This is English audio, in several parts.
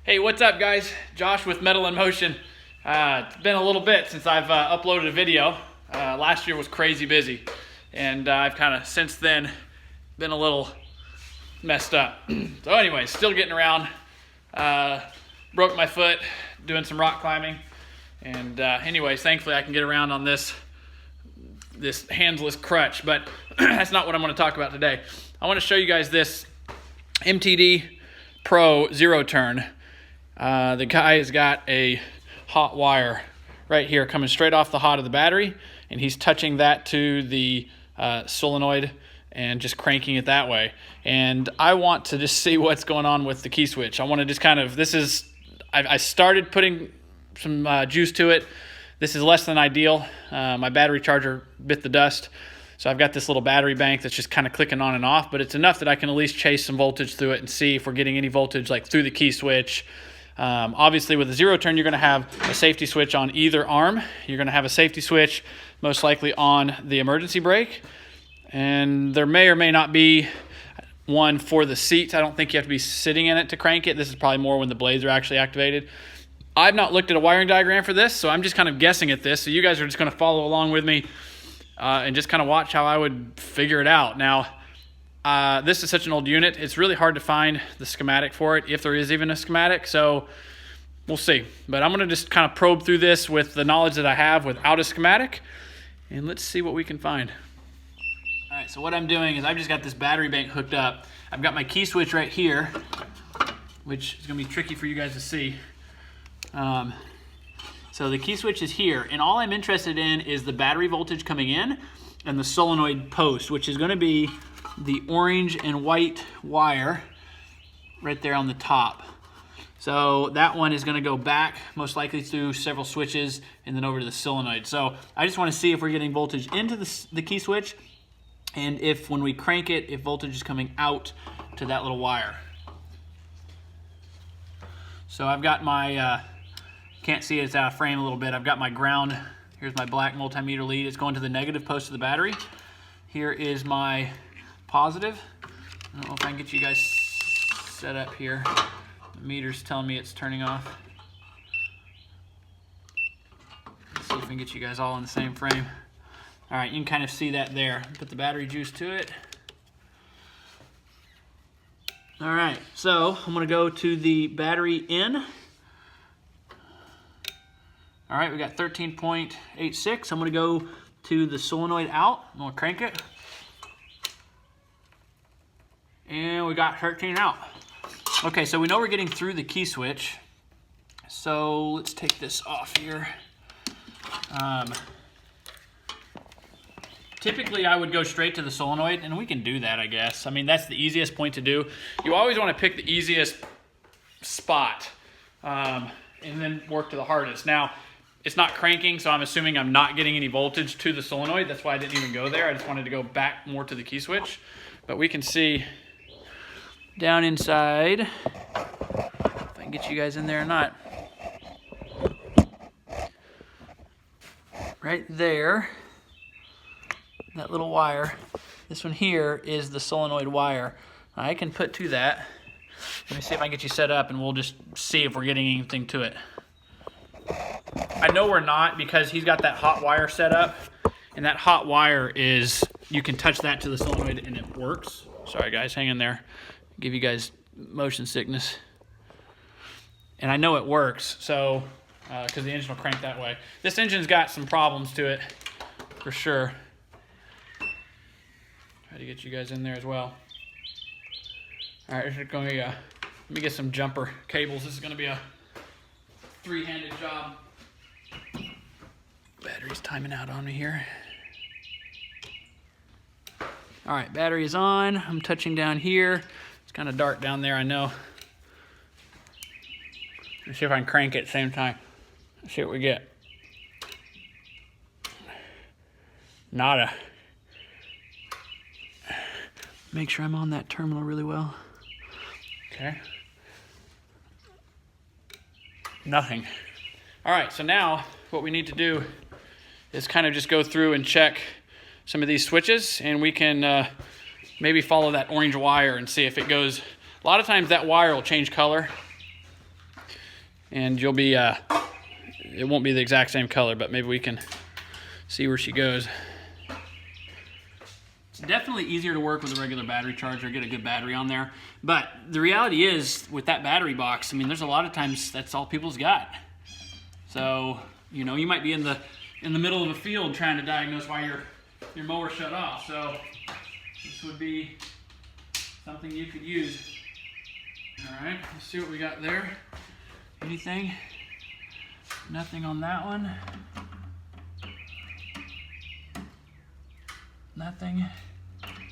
Hey, what's up guys? Josh with Metal in Motion. It's been a little bit since I've uploaded a video. Last year was crazy busy, and I've kind of since then been a little messed up. So anyways, still getting around. Broke my foot doing some rock climbing, and anyways, thankfully I can get around on this handless crutch, but that's not what I'm going to talk about today. I want to show you guys this MTD Pro Zero Turn. The guy has got a hot wire right here coming straight off the hot of the battery, and he's touching that to the solenoid and just cranking it that way. And I want to just see what's going on with the key switch. I want to just kind of, I started putting some juice to it. This is less than ideal. My battery charger bit the dust. So I've got this little battery bank that's just kind of clicking on and off, but it's enough that I can at least chase some voltage through it and see if we're getting any voltage like through the key switch. Obviously with a zero turn, you're going to have a safety switch on either arm. You're going to have a safety switch most likely on the emergency brake. And there may or may not be one for the seat. I don't think you have to be sitting in it to crank it. This is probably more when the blades are actually activated. I've not looked at a wiring diagram for this, so I'm just kind of guessing at this. So you guys are just going to follow along with me and just kind of watch how I would figure it out. Now, this is such an old unit. It's really hard to find the schematic for it, if there is even a schematic. So we'll see. But I'm going to just kind of probe through this with the knowledge that I have without a schematic, and let's see what we can find. All right, so what I'm doing is I've just got this battery bank hooked up. I've got my key switch right here, which is going to be tricky for you guys to see. So the key switch is here, and all I'm interested in is the battery voltage coming in and the solenoid post, which is going to be the orange and white wire right there on the top. So that one is going to go back most likely through several switches and then over to the solenoid. So I just want to see if we're getting voltage into the key switch, and if when we crank it, if voltage is coming out to that little wire. So I've got my, can't see it, it's out of frame a little bit. I've got my ground. Here's my black multimeter lead. It's going to the negative post of the battery. Here is my positive. I don't know if I can get you guys set up here. The meter's telling me it's turning off. Let's see if we can get you guys all in the same frame. All right, you can kind of see that there. Put the battery juice to it. All right, so I'm going to go to the battery in. All right, we got 13.86. I'm going to go to the solenoid out. I'm going to crank it. And we got 13 out. Okay, so we know we're getting through the key switch. So let's take this off here. Typically, I would go straight to the solenoid, and we can do that, I guess. I mean, that's the easiest point to do. You always want to pick the easiest spot and then work to the hardest. Now, it's not cranking, so I'm assuming I'm not getting any voltage to the solenoid. That's why I didn't even go there. I just wanted to go back more to the key switch. But we can see down inside, if I can get you guys in there or not. Right there, that little wire. This one here is the solenoid wire. I can put to that. Let me see if I can get you set up, and we'll just see if we're getting anything to it. I know we're not, because he's got that hot wire set up, and that hot wire is, you can touch that to the solenoid and it works. Sorry guys, hang in there. Give you guys motion sickness. And I know it works, so, because the engine will crank that way. This engine's got some problems to it, for sure. Try to get you guys in there as well. All right, let me get some jumper cables. This is going to be a three-handed job. Battery's timing out on me here. All right, battery is on. I'm touching down here. It's kind of dark down there, I know. Let's see if I can crank it at the same time. Let's see what we get. Nada. Make sure I'm on that terminal really well. Okay. Nothing. All right, so now what we need to do is kind of just go through and check some of these switches, and we can maybe follow that orange wire and see if it goes. A lot of times that wire will change color and you'll be, it won't be the exact same color, but maybe we can see where she goes. It's definitely easier to work with a regular battery charger, get a good battery on there. But the reality is, with that battery box, I mean, there's a lot of times that's all people's got. So, you know, you might be in the middle of a field trying to diagnose why your mower shut off. So this would be something you could use. All right, let's see what we got there. Anything? Nothing on that one. Nothing.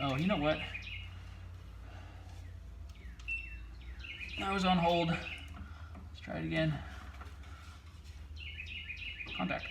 Oh, you know what? That was on hold. Let's try it again. Contact.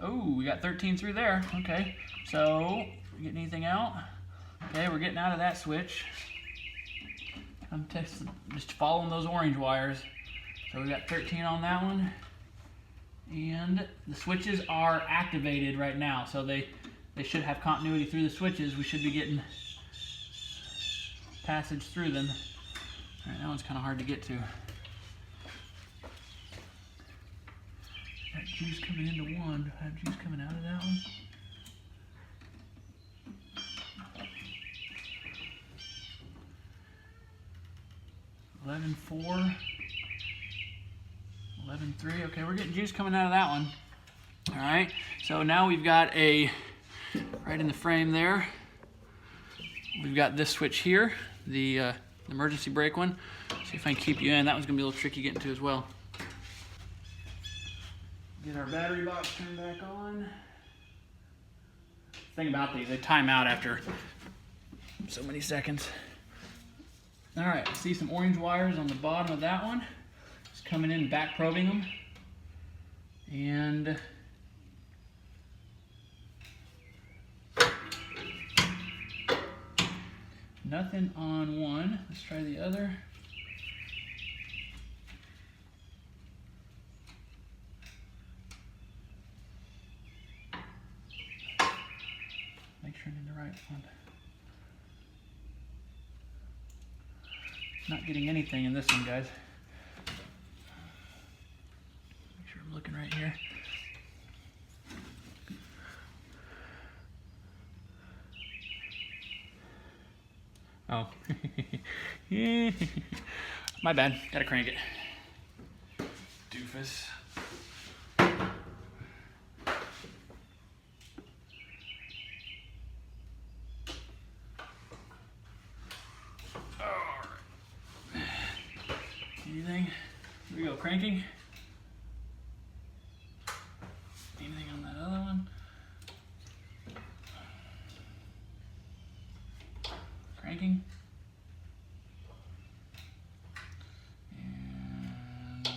Oh, we got 13 through there. Okay, so we getting anything out? Okay, we're getting out of that switch. I'm just following those orange wires. So we got 13 on that one. And the switches are activated right now, so they should have continuity through the switches. We should be getting passage through them. All right, that one's kind of hard to get to. Got juice coming into one. Do I have juice coming out of that one? $11.4, $11.3. Okay, we're getting juice coming out of that one. All right, so now we've got a, right in the frame there, we've got this switch here, the emergency brake one. See if I can keep you in. That one's gonna be a little tricky getting to as well. Get our battery box turned back on. The thing about these, they time out after so many seconds. All right, see some orange wires on the bottom of that one. Just coming in, back probing them. And nothing on one. Let's try the other. Make sure I'm in the right one. Not getting anything in this one, guys. Make sure I'm looking right here. Oh. My bad. Gotta crank it. Doofus. Anything? Here we go, cranking. Anything on that other one? Cranking. And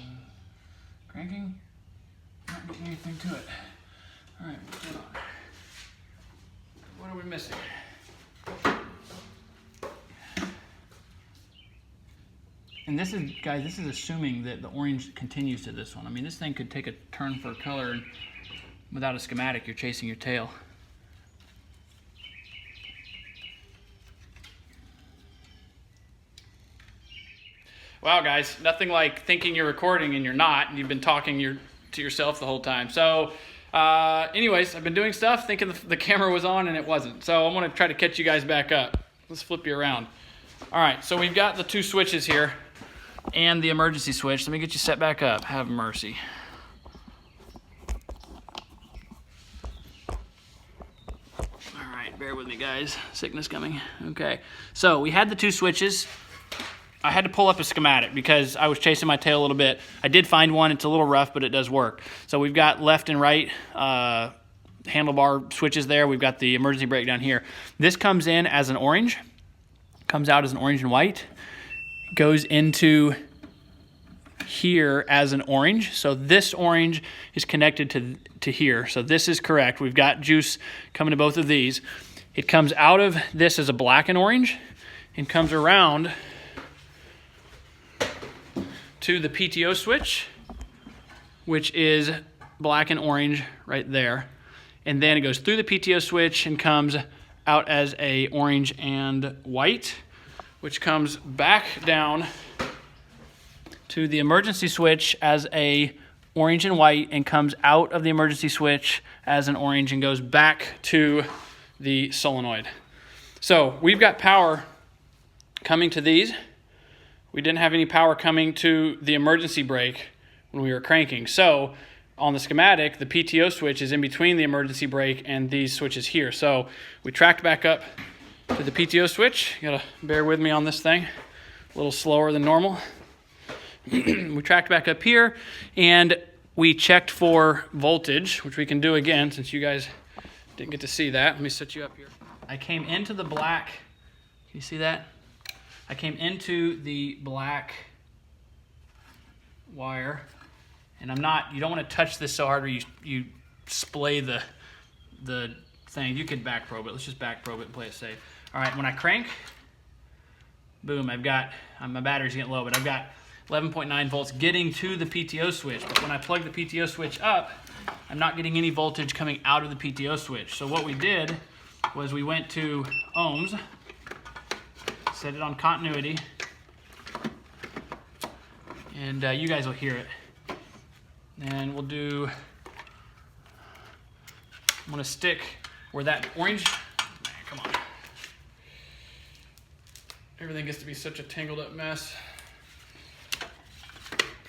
cranking. Not getting anything to it. All right, what's going on? What are we missing? And this is, guys, this is assuming that the orange continues to this one. I mean, this thing could take a turn for color, and without a schematic, you're chasing your tail. Wow, guys, nothing like thinking you're recording and you're not, and you've been talking to yourself the whole time. So, anyways, I've been doing stuff thinking the camera was on and it wasn't. So I'm gonna try to catch you guys back up. Let's flip you around. All right, so we've got the two switches here and the emergency switch. Let me get you set back up. Have mercy. All right, bear with me, guys. Sickness coming. Okay, so we had the two switches. I had to pull up a schematic because I was chasing my tail a little bit. I did find one. It's a little rough, but it does work. So we've got left and right handlebar switches there. We've got the emergency brake down here. This comes in as an orange, comes out as an orange and white, goes into here as an orange. So this orange is connected to here. So this is correct. We've got juice coming to both of these. It comes out of this as a black and orange and comes around to the PTO switch, which is black and orange right there. And then it goes through the PTO switch and comes out as a orange and white, which comes back down to the emergency switch as a orange and white, and comes out of the emergency switch as an orange and goes back to the solenoid. So we've got power coming to these. We didn't have any power coming to the emergency brake when we were cranking. So on the schematic, the PTO switch is in between the emergency brake and these switches here. So we tracked back up to the PTO switch. You gotta bear with me on this thing. A little slower than normal. We tracked back up here and we checked for voltage, which we can do again since you guys didn't get to see that. Let me set you up here. I came into the black, can you see that? I came into the black wire, and you don't want to touch this so hard or you splay the thing. You could back probe it. Let's just back probe it and play it safe. All right, when I crank, boom, I've got, my battery's getting low, but I've got 11.9 volts getting to the PTO switch. But when I plug the PTO switch up, I'm not getting any voltage coming out of the PTO switch. So what we did was we went to ohms, set it on continuity, and you guys will hear it. And we'll do, I'm gonna stick where that orange, man, come on. Everything gets to be such a tangled up mess.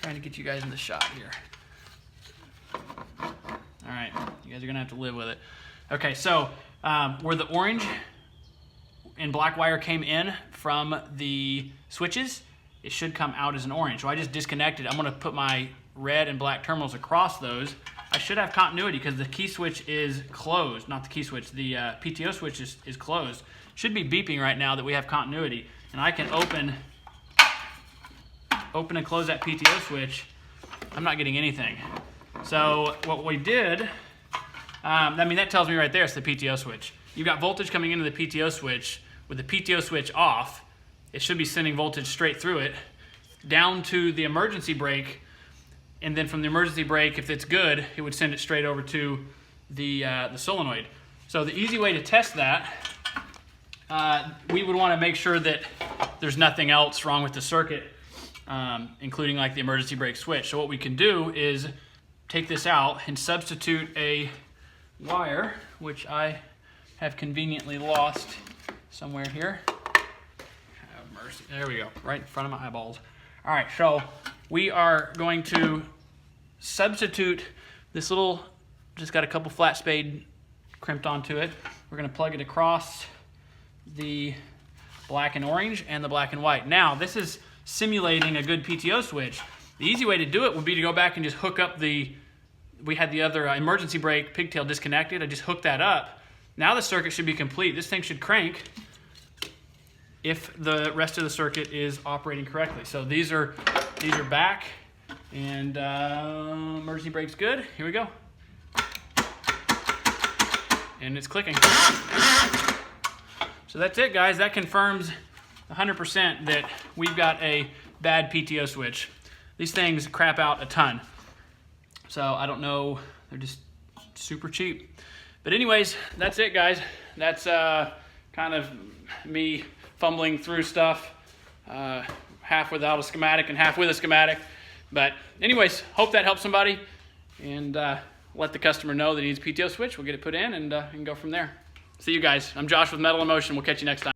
Trying to get you guys in the shot here. All right, you guys are gonna have to live with it. Okay, so where the orange and black wire came in from the switches, it should come out as an orange. So I just disconnected. I'm gonna put my red and black terminals across those. I should have continuity because the key switch is closed, not the key switch, the PTO switch is closed. Should be beeping right now that we have continuity. And I can open and close that PTO switch. I'm not getting anything. So what we did, that tells me right there it's the PTO switch. You've got voltage coming into the PTO switch. With the PTO switch off, it should be sending voltage straight through it, down to the emergency brake, and then from the emergency brake, if it's good, it would send it straight over to the solenoid. So the easy way to test that, we would want to make sure that there's nothing else wrong with the circuit, including like the emergency brake switch. So what we can do is take this out and substitute a wire, which I have conveniently lost somewhere here. Have mercy. There we go, right in front of my eyeballs. All right, so we are going to substitute this little, just got a couple flat spade crimped onto it. We're gonna plug it across the black and orange and the black and white. Now, this is simulating a good PTO switch. The easy way to do it would be to go back and just hook up we had the other emergency brake pigtail disconnected. I just hooked that up. Now the circuit should be complete. This thing should crank if the rest of the circuit is operating correctly. So these are back, and emergency brake's good. Here we go. And it's clicking. So that's it, guys. That confirms 100% that we've got a bad PTO switch. These things crap out a ton. So I don't know, they're just super cheap. But anyways, that's it, guys. That's kind of me fumbling through stuff, half without a schematic and half with a schematic. But anyways, hope that helps somebody, and let the customer know that he needs a PTO switch. We'll get it put in, and you can go from there. See you guys. I'm Josh with Metal in Motion. We'll catch you next time.